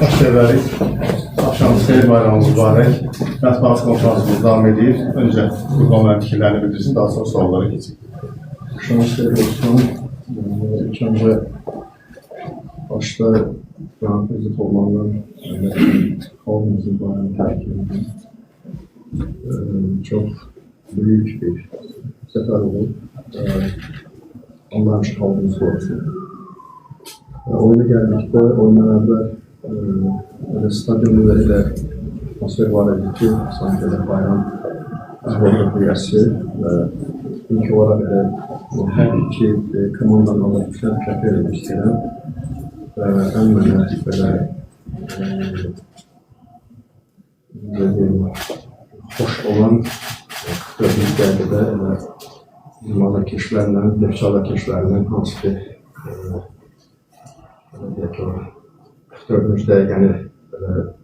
Hoş geldiniz. Akşamınız xeyir, bayramınız mübarək. Mətbuat konferansımız devam edir. Önce Qurban müəllim fikirlərini bildirsin, daha sonra sorulara geçelim. Akşamınız xeyir olsun. İlk önce başta Grand Prezident olmandan olmamızın bayramı terkibinde çok büyük bir sefer olup onların için olduğumuz doğrusu. Oyuna geldikte oyunlarda böyle stadyumu verilen atmosfer var idi ki, sanki de bayram zor üyesi ve ilk olarak her iki komandanın olarak teşekkür etmek istedim. En önemli böyle hoş olan 44. dəqiqədə Zimada keşlərlə, Defçada keşlərlə hansı ki 44. dəqiqəni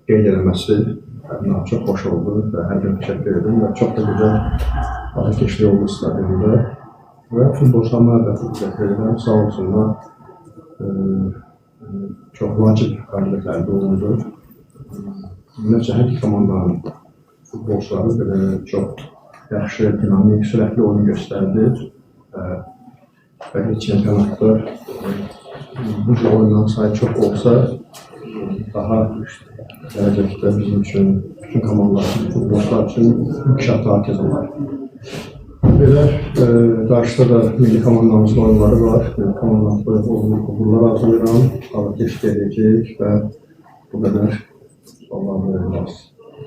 qeyd eləməsi çox xoş oldu və hər gün təşəkkür edirəm və çox da gözəl ateşli oldu stadyumda və futbolçularına da təşəkkür edirəm, sağ olsunlar. Çox vacib qaliblik əldə olundu. Ümumiyyətcə, hər iki komandanın futbolçuları belə çox yaxşı, dinamik, sürətli oyun göstərdi və çempionatda bu cür oyunların sayı çox olsa daha gələcəkdə bizim üçün, bütün komandaların, futbolçular üçün inkişaf daha tez olar. Belə qarşıda da milli komandamızın oyunları var. Komandamızda uğurlar arzulayıram, hava keşik edəcək və bu qədər Allah'a emanet olun.